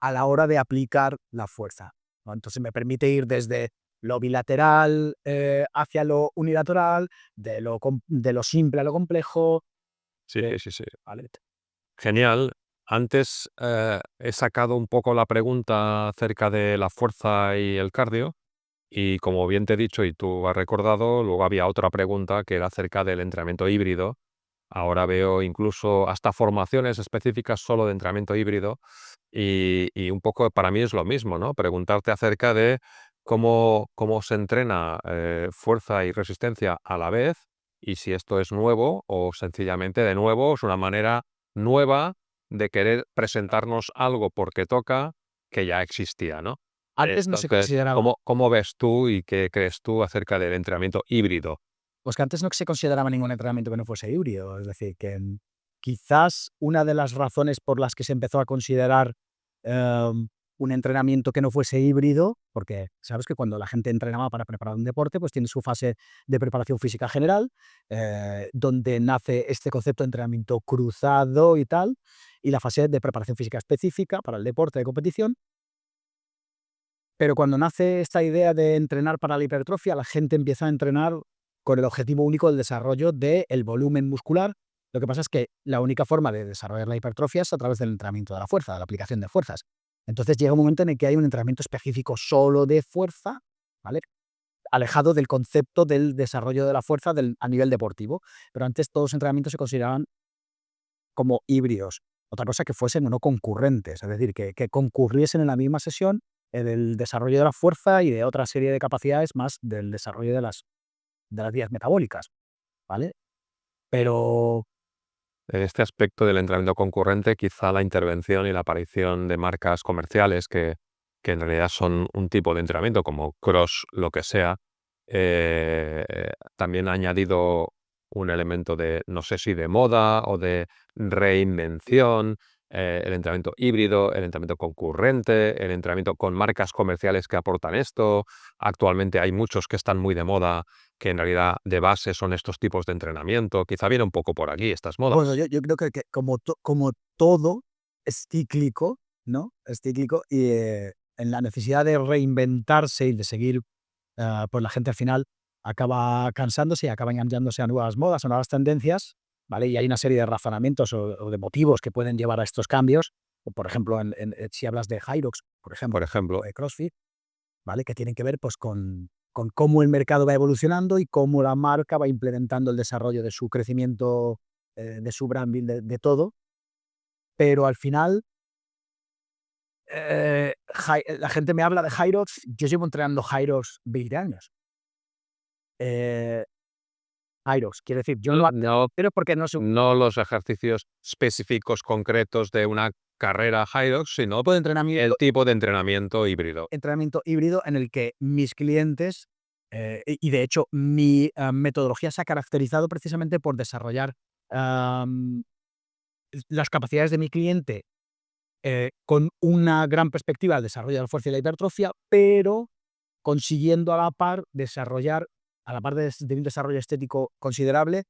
a la hora de aplicar la fuerza, ¿no? Entonces me permite ir desde lo bilateral hacia lo unilateral, de lo simple a lo complejo. Sí, de- sí, sí. ¿vale? Genial. Antes he sacado un poco la pregunta acerca de la fuerza y el cardio. Y como bien te he dicho y tú has recordado, luego había otra pregunta que era acerca del entrenamiento híbrido. Ahora veo incluso hasta formaciones específicas solo de entrenamiento híbrido y un poco para mí es lo mismo, ¿no? Preguntarte acerca de cómo se entrena fuerza y resistencia a la vez y si esto es nuevo o sencillamente de nuevo es una manera nueva de querer presentarnos algo porque toca que ya existía, ¿no? Antes no se Entonces, consideraba, ¿cómo ves tú y qué crees tú acerca del entrenamiento híbrido? pues que antes no se consideraba ningún entrenamiento que no fuese híbrido. Es decir, que quizás una de las razones por las que se empezó a considerar un entrenamiento que no fuese híbrido, porque sabes que cuando la gente entrenaba para preparar un deporte, pues tiene su fase de preparación física general, donde nace este concepto de entrenamiento cruzado y tal, y la fase de preparación física específica para el deporte de competición. Pero cuando nace esta idea de entrenar para la hipertrofia, la gente empieza a entrenar con el objetivo único del desarrollo del volumen muscular. Lo que pasa es que la única forma de desarrollar la hipertrofia es a través del entrenamiento de la fuerza, de la aplicación de fuerzas. Entonces llega un momento en el que hay un entrenamiento específico solo de fuerza, ¿vale? Alejado del concepto del desarrollo de la fuerza a nivel deportivo. Pero antes todos los entrenamientos se consideraban como híbridos. Otra cosa que fuesen o no concurrentes, es decir, que concurriesen en la misma sesión el desarrollo de la fuerza y de otra serie de capacidades más del desarrollo de las vías metabólicas, ¿vale? Pero En este aspecto del entrenamiento concurrente, quizá la intervención y la aparición de marcas comerciales que en realidad son un tipo de entrenamiento como Cross, lo que sea, también ha añadido un elemento de, no sé si de moda o de reinvención, el entrenamiento híbrido, el entrenamiento concurrente, el entrenamiento con marcas comerciales que aportan esto. Actualmente hay muchos que están muy de moda que en realidad de base son estos tipos de entrenamiento. Quizá viene un poco por aquí estas bueno, modas. yo creo que como todo es cíclico, ¿no? Es cíclico y en la necesidad de reinventarse y de seguir, pues la gente al final acaba cansándose y acaba enganchándose a nuevas modas, a nuevas tendencias, ¿vale? Y hay una serie de razonamientos o de motivos que pueden llevar a estos cambios. O, por ejemplo, si hablas de Hyrox, por Por ejemplo, o ejemplo, de CrossFit, ¿vale? Que tienen que ver pues, con cómo el mercado va evolucionando y cómo la marca va implementando el desarrollo de su crecimiento, de su branding, de todo. Pero al final, la gente me habla de Hyrox. Yo llevo entrenando Hyrox 20 años. Eh, Hyrox, quiero decir, yo no, no, pero porque no es un no los ejercicios específicos concretos de una carrera Hyrox, sino tipo de el tipo de entrenamiento híbrido. entrenamiento híbrido en el que mis clientes, y de hecho mi metodología se ha caracterizado precisamente por desarrollar am, las capacidades de mi cliente con una gran perspectiva del desarrollo de la fuerza y la hipertrofia, pero consiguiendo a la par desarrollar, a la par de un desarrollo estético considerable,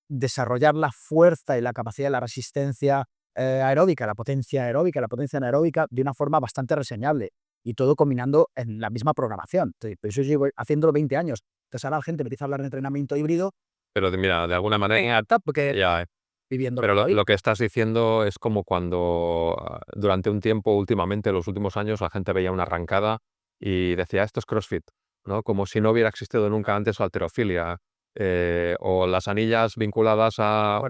desarrollar la fuerza y la capacidad de la resistencia aeróbica, la potencia aeróbica, la potencia anaeróbica de una forma bastante reseñable y todo combinando en la misma programación. Entonces, por eso llevo haciéndolo 20 años. Entonces ahora la gente me empieza a hablar de entrenamiento híbrido, Pero mira, de alguna manera, porque ya, viviendo pero todavía. lo que estás diciendo es como cuando durante un tiempo, últimamente, los últimos años, la gente veía una arrancada y decía, esto es CrossFit, ¿no? Como si no hubiera existido nunca antes la halterofilia o las anillas vinculadas a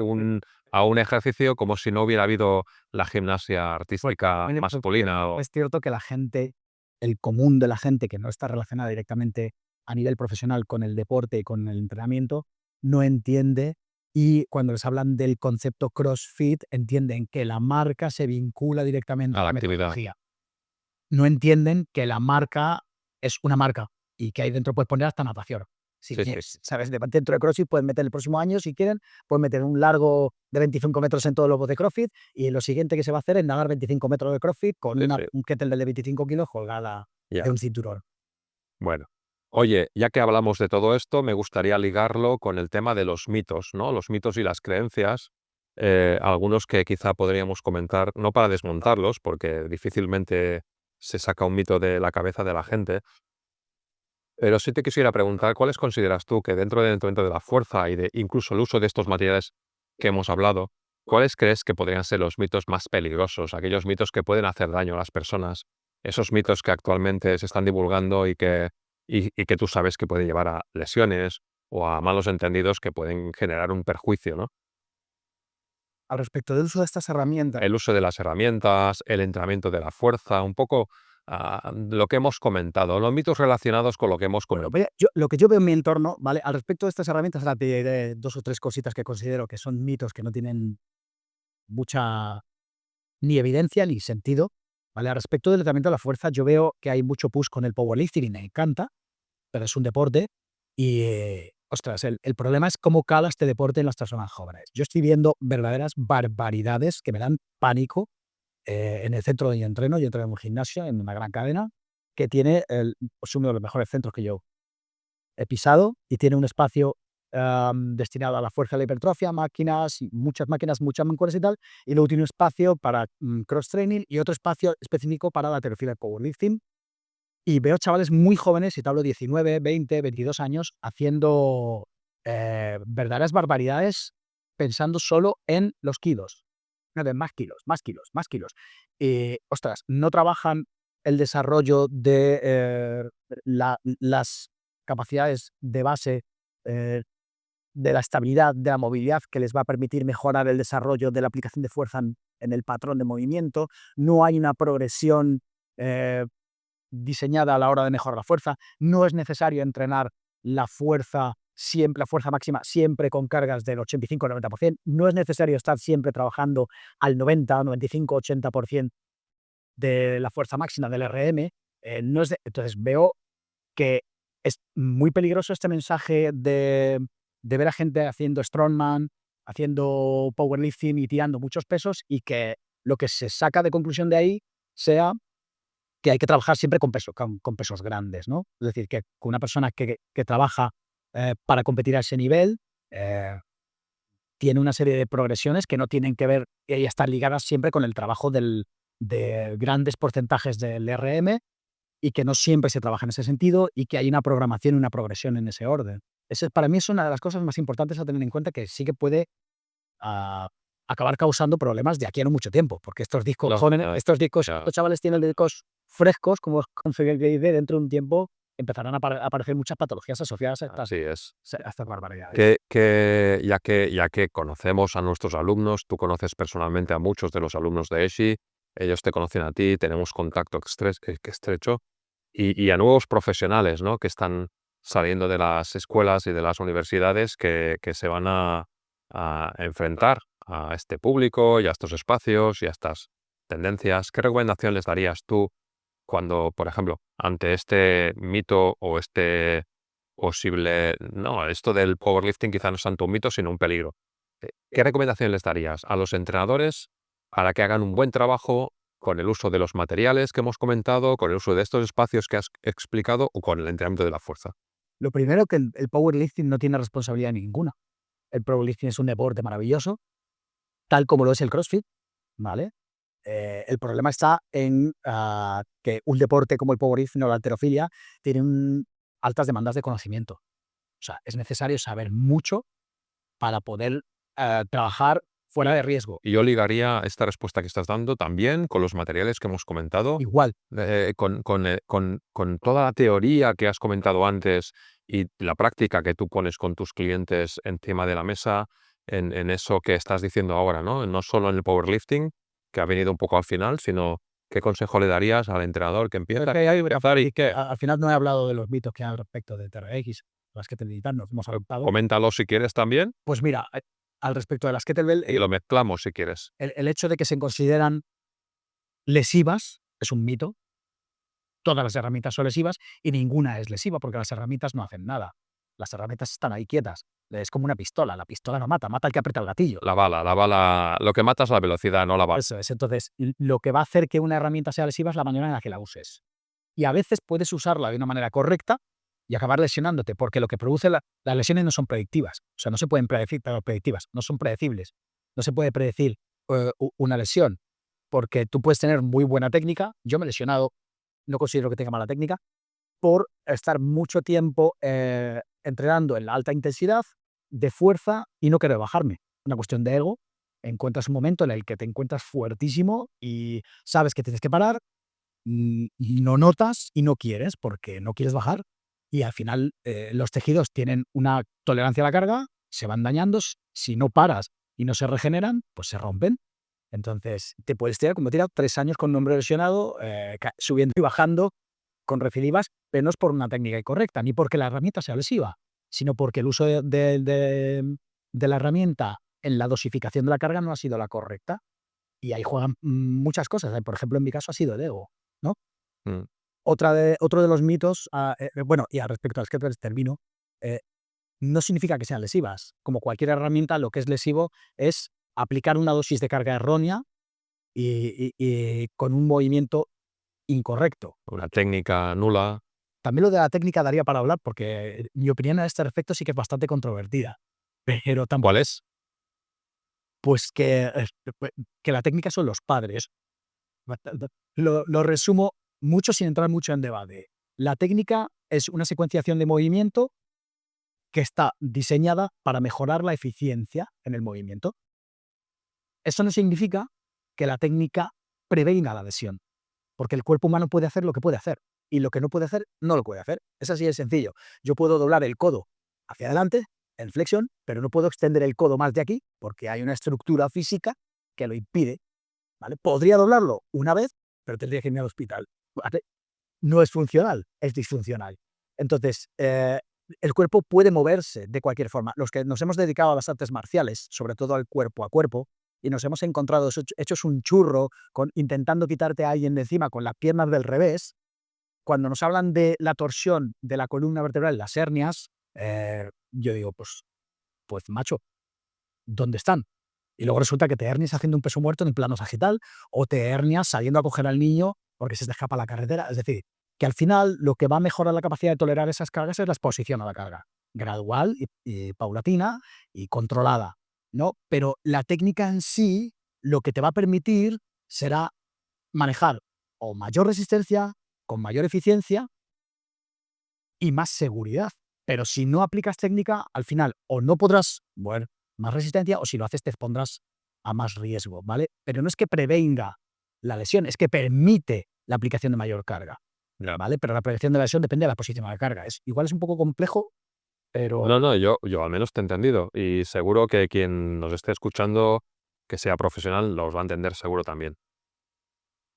un ejercicio como si no hubiera habido la gimnasia artística masculina. Es cierto que la gente, el común de la gente que no está relacionada directamente a nivel profesional con el deporte y con el entrenamiento, no entiende y cuando les hablan del concepto CrossFit, entienden que la marca se vincula directamente A a la la actividad. metodología. No entienden que la marca es una marca y que ahí dentro puedes poner hasta natación. Si Sí, sí. quieres, ¿sabes? Dentro de CrossFit pueden meter el próximo año, si quieren, pueden meter un largo de 25 metros en todos los de CrossFit y lo siguiente que se va a hacer es nadar 25 metros de CrossFit con Sí, sí. un kettlebell de 25 kilos colgada Ya, de un cinturón. bueno. Oye, ya que hablamos de todo esto, me gustaría ligarlo con el tema de los mitos, ¿no? Los mitos y las creencias, algunos que quizá podríamos comentar, no para desmontarlos, porque difícilmente se saca un mito de la cabeza de la gente, pero sí te quisiera preguntar, ¿cuáles consideras tú que dentro del entrenamiento de la fuerza y de incluso el uso de estos materiales que hemos hablado, cuáles crees que podrían ser los mitos más peligrosos, aquellos mitos que pueden hacer daño a las personas, esos mitos que actualmente se están divulgando y que tú sabes que pueden llevar a lesiones o a malos entendidos que pueden generar un perjuicio, ¿no? Al respecto del uso de estas herramientas, El uso de las herramientas, el entrenamiento de la fuerza, un poco lo que hemos comentado, los mitos relacionados con lo que hemos bueno, comentado. lo que yo veo en mi entorno, ¿vale? Al respecto de estas herramientas, ahora te diré 2 o 3 cositas que considero que son mitos que no tienen mucha ni evidencia ni sentido, ¿vale? Al respecto del entrenamiento de la fuerza, yo veo que hay mucho push con el powerlifting y me encanta, pero es un deporte y, ostras, el problema es cómo cala este deporte en las personas jóvenes. Yo estoy viendo verdaderas barbaridades que me dan pánico, en el centro donde yo entreno en un gimnasio, en una gran cadena, que tiene pues uno de los mejores centros que yo he pisado y tiene un espacio, destinado a la fuerza y la hipertrofia, máquinas, y muchas mancuernas y tal, y luego tiene un espacio para, cross training y otro espacio específico para la halterofilia y powerlifting. Y veo chavales muy jóvenes, y te hablo 19, 20, 22 años, haciendo, verdaderas barbaridades pensando solo en los kilos. De más kilos, más kilos, más kilos. Ostras, no trabajan el desarrollo de, las capacidades de base, eh, de la estabilidad, de la movilidad, que les va a permitir mejorar el desarrollo de la aplicación de fuerza en el patrón de movimiento. No hay una progresión, eh, diseñada a la hora de mejorar la fuerza. No es necesario entrenar la fuerza siempre, la fuerza máxima siempre con cargas del 85 al 90%. No es necesario estar siempre trabajando al 90, 95, 80% de la fuerza máxima del RM. No es entonces veo que es muy peligroso este mensaje de ver a gente haciendo strongman, haciendo powerlifting y tirando muchos pesos, y que lo que se saca de conclusión de ahí sea que hay que trabajar siempre con pesos grandes, ¿no? Es decir, que una persona que trabaja, para competir a ese nivel, eh, tiene una serie de progresiones que no tienen que ver y están ligadas siempre con el trabajo de grandes porcentajes del RM, y que no siempre se trabaja en ese sentido, y que hay una programación y una progresión en ese orden. Ese para mí es una de las cosas más importantes a tener en cuenta, que sí que puede, ah, acabar causando problemas de aquí a no mucho tiempo, porque estos discos No, jóvenes, ya, ya. estos chavales tienen discos frescos, como conseguir que dice, dentro de un tiempo empezarán a aparecer muchas patologías asociadas Así es. a estas barbaridades. Ya que conocemos a nuestros alumnos, tú conoces personalmente a muchos de los alumnos de ESHI, ellos te conocen a ti, tenemos contacto estrecho, y a nuevos profesionales, ¿no? Que están saliendo de las escuelas y de las universidades que se van a enfrentar a este público y a estos espacios y a estas tendencias. ¿Qué recomendación les darías tú cuando, por ejemplo, ante este mito o este posible, no, esto del powerlifting quizá no es tanto un mito, sino un peligro? ¿Qué recomendación les darías a los entrenadores para que hagan un buen trabajo con el uso de los materiales que hemos comentado, con el uso de estos espacios que has explicado o con el entrenamiento de la fuerza? Lo primero, que el powerlifting no tiene responsabilidad ninguna. El powerlifting es un deporte maravilloso, tal como lo es el CrossFit, ¿vale? El problema está en, que un deporte como el powerlifting o la halterofilia tienen altas demandas de conocimiento. O sea, es necesario saber mucho para poder, trabajar fuera de riesgo. Y yo ligaría esta respuesta que estás dando también con los materiales que hemos comentado, Igual, con toda la teoría que has comentado antes y la práctica que tú pones con tus clientes encima de la mesa, en eso que estás diciendo ahora, ¿no? No solo en el powerlifting, que ha venido un poco al final, sino qué consejo le darías al entrenador que empieza a empezar y que al final no he hablado de los mitos que hay al respecto de TRX, las que te nos hemos adoptado. coméntalo si quieres también Pues mira, al respecto de las kettlebell, y lo mezclamos si quieres. el hecho de que se consideran lesivas es un mito. Todas las herramientas son lesivas y ninguna es lesiva, porque las herramientas no hacen nada. Las herramientas están ahí quietas. Es como una pistola. La pistola no mata, mata al que aprieta el gatillo. La bala, lo que mata es la velocidad, no la bala. Eso es. Entonces, lo que va a hacer que una herramienta sea lesiva es la manera en la que la uses. Y a veces puedes usarla de una manera correcta, y acabar lesionándote, porque lo que produce las lesiones no son predictivas. O sea, no se pueden predecir, pero predictivas, no son predecibles. No se puede predecir una lesión, porque tú puedes tener muy buena técnica. Yo me he lesionado, no considero que tenga mala técnica, por estar mucho tiempo entrenando en la alta intensidad de fuerza y no querer bajarme. Una cuestión de ego. Encuentras un momento en el que te encuentras fuertísimo y sabes que tienes que parar, no notas y no quieres porque no quieres bajar. Y al final los tejidos tienen una tolerancia a la carga, se van dañando. Si no paras y no se regeneran, pues se rompen. Entonces te puedes tirar, como he tirado, 3 años con un hombro lesionado, subiendo y bajando con recidivas, pero no es por una técnica incorrecta, ni porque la herramienta sea lesiva, sino porque el uso de la herramienta en la dosificación de la carga no ha sido la correcta. Y ahí juegan muchas cosas. Por ejemplo, en mi caso ha sido el ego, ¿no? Mm. Otro de los mitos, bueno, y al respecto a las que termino, eh, no significa que sean lesivas. Como cualquier herramienta, lo que es lesivo es aplicar una dosis de carga errónea y con un movimiento incorrecto. Una técnica nula. También lo de la técnica daría para hablar, porque mi opinión a este respecto sí que es bastante controvertida. Pero ¿Cuál es? pues que la técnica son los padres. Lo resumo mucho sin entrar mucho en debate. La técnica es una secuenciación de movimiento que está diseñada para mejorar la eficiencia en el movimiento. Eso no significa que la técnica prevenga la lesión, porque el cuerpo humano puede hacer lo que puede hacer y lo que no puede hacer, no lo puede hacer. Es así de sencillo. Yo puedo doblar el codo hacia adelante en flexión, pero no puedo extender el codo más de aquí porque hay una estructura física que lo impide. ¿Vale? Podría doblarlo una vez, pero tendría que irme al hospital. ¿Vale? No es funcional, es disfuncional. Entonces, el cuerpo puede moverse de cualquier forma. Los que nos hemos dedicado a las artes marciales, sobre todo al cuerpo a cuerpo, y nos hemos encontrado hechos un churro intentando quitarte a alguien de encima con las piernas del revés, cuando nos hablan de la torsión de la columna vertebral, las hernias, yo digo, pues macho, ¿dónde están? Y luego resulta que te hernias haciendo un peso muerto en el plano sagital o te hernias saliendo a coger al niño porque se te escapa la carretera. Es decir, que al final lo que va a mejorar la capacidad de tolerar esas cargas es la exposición a la carga, gradual y paulatina y controlada, ¿no? Pero la técnica en sí lo que te va a permitir será manejar o mayor resistencia, con mayor eficiencia y más seguridad. Pero si no aplicas técnica, al final o no podrás, bueno, más resistencia, o si lo haces te expondrás a más riesgo, ¿vale? Pero no es que prevenga la lesión, es que permite la aplicación de mayor carga, Ya. ¿vale? Pero la prevención de la lesión depende de la posición de la carga. Igual es un poco complejo, pero No, no, yo al menos te he entendido y seguro que quien nos esté escuchando, que sea profesional, los va a entender seguro también.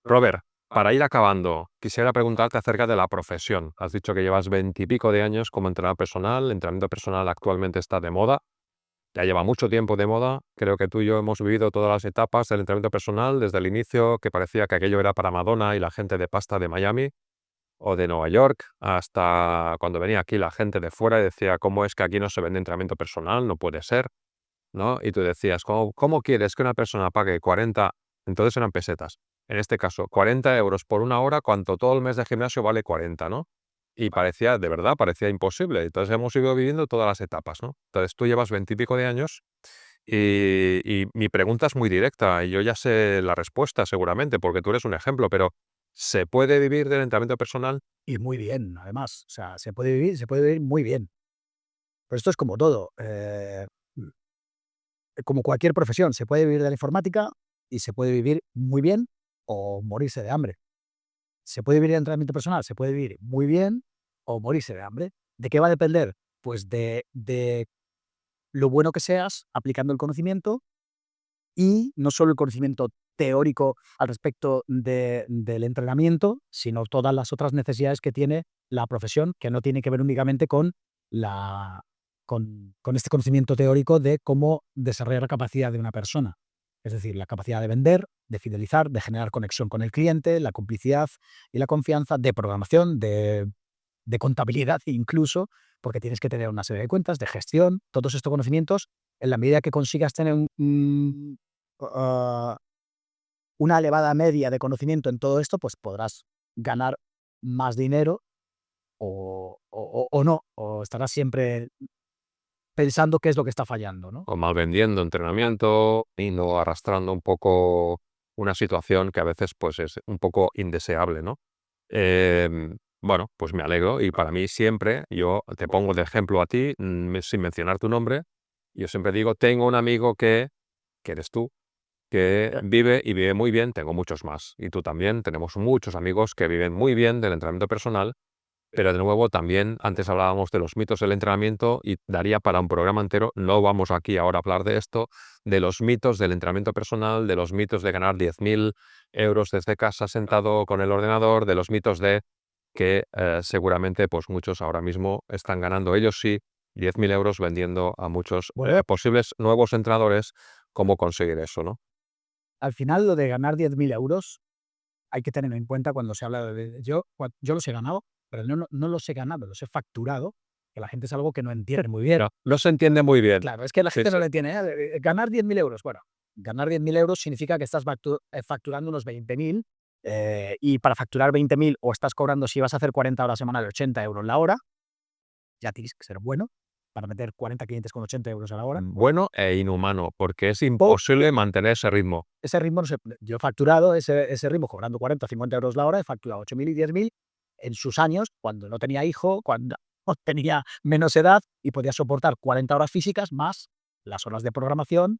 Robert, para ir acabando, quisiera preguntarte acerca de la profesión. Has dicho que llevas 20 y pico de años como entrenador personal. El entrenamiento personal actualmente está de moda. Ya lleva mucho tiempo de moda. Creo que tú y yo hemos vivido todas las etapas del entrenamiento personal, desde el inicio, que parecía que aquello era para Madonna y la gente de pasta de Miami o de Nueva York, hasta cuando venía aquí la gente de fuera y decía, ¿cómo es que aquí no se vende entrenamiento personal? No puede ser, ¿no? Y tú decías, ¿cómo quieres que una persona pague 40, entonces eran pesetas, en este caso, 40 euros por una hora, cuando todo el mes de gimnasio vale 40, ¿no? Y parecía, de verdad, parecía imposible. Entonces hemos ido viviendo todas las etapas, ¿no? Entonces tú llevas 20 y pico de años y mi pregunta es muy directa y yo ya sé la respuesta seguramente porque tú eres un ejemplo, pero ¿se puede vivir del entrenamiento personal? y muy bien, además. O sea, se puede vivir muy bien. Pero esto es como todo. Como cualquier profesión, se puede vivir de la informática y se puede vivir muy bien o morirse de hambre. ¿Se puede vivir de entrenamiento personal? Se puede vivir muy bien o morirse de hambre. ¿De qué va a depender? Pues de lo bueno que seas aplicando el conocimiento y no solo el conocimiento teórico al respecto del entrenamiento, sino todas las otras necesidades que tiene la profesión, que no tiene que ver únicamente la, con este conocimiento teórico de cómo desarrollar la capacidad de una persona. Es decir, la capacidad de vender, de fidelizar, de generar conexión con el cliente, la complicidad y la confianza, de programación, de contabilidad incluso, porque tienes que tener una serie de cuentas, de gestión, todos estos conocimientos, en la medida que consigas tener ah, una elevada media de conocimiento en todo esto, pues podrás ganar más dinero o no, o estarás siempre pensando qué es lo que está fallando, ¿no? O mal vendiendo entrenamiento y no arrastrando un poco una situación que a veces pues es un poco indeseable, ¿no? Bueno, pues me alegro y para mí siempre, yo te pongo de ejemplo a ti, sin mencionar tu nombre, yo siempre digo, tengo un amigo que eres tú, que vive y vive muy bien, tengo muchos más, y tú también, tenemos muchos amigos que viven muy bien del entrenamiento personal, pero de nuevo también antes hablábamos de los mitos del entrenamiento y daría para un programa entero, no vamos aquí ahora a hablar de esto, de los mitos del entrenamiento personal, de los mitos de ganar 10.000 euros desde casa sentado con el ordenador, de los mitos de que seguramente pues muchos ahora mismo están ganando ellos sí 10.000 euros vendiendo a muchos posibles nuevos entrenadores cómo conseguir eso, ¿no? Al final, lo de ganar 10.000 euros hay que tenerlo en cuenta cuando se habla de yo los he ganado, pero no los he ganado, los he facturado, que la gente es algo que no entiende muy bien. No se entiende muy bien. Claro, es que la Sí, gente no sí. lo entiende, ganar 10.000 euros. Bueno, ganar 10.000 euros significa que estás facturando unos 20.000, y para facturar 20.000 o estás cobrando, si vas a hacer 40 horas semanales, 80 euros la hora, ya tienes que ser bueno para meter 40 clientes con 80 euros a la hora. Bueno e inhumano, porque es O imposible mantener ese ritmo. ese ritmo no se yo he facturado ese ritmo cobrando 40 o 50 euros la hora, he facturado 8.000 y 10.000 en sus años, cuando no tenía hijo, cuando tenía menos edad y podía soportar 40 horas físicas más las horas de programación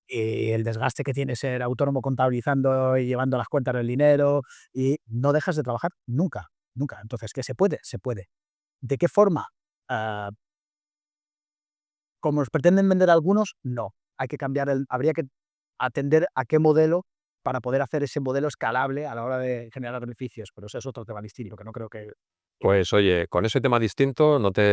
y el desgaste que tiene ser autónomo contabilizando y llevando las cuentas del dinero, y no dejas de trabajar nunca, nunca. Entonces, ¿que se puede? Se puede. ¿De qué forma? Ah, como nos pretenden vender algunos, no. Hay que cambiar habría que atender a qué modelo para poder hacer ese modelo escalable a la hora de generar beneficios, pero eso es otro tema distinto, que no creo que Pues oye, con ese tema distinto no te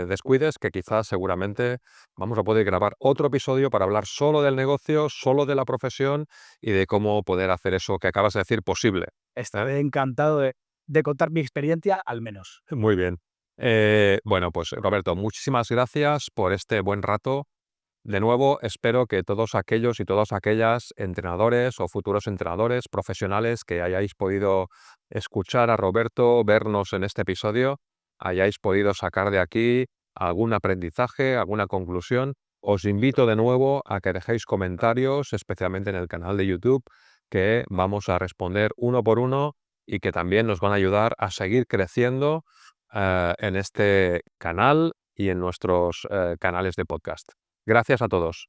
descuides, que quizás seguramente vamos a poder grabar otro episodio para hablar solo del negocio, solo de la profesión y de cómo poder hacer eso que acabas de decir posible. estaré encantado de contar mi experiencia, al menos. Muy bien. Bueno, pues Roberto, muchísimas gracias por este buen rato. De nuevo, espero que todos aquellos y todas aquellas entrenadores o futuros entrenadores profesionales que hayáis podido escuchar a Roberto, vernos en este episodio, hayáis podido sacar de aquí algún aprendizaje, alguna conclusión. Os invito de nuevo a que dejéis comentarios, especialmente en el canal de YouTube, que vamos a responder uno por uno y que también nos van a ayudar a seguir creciendo en este canal y en nuestros canales de podcast. Gracias a todos.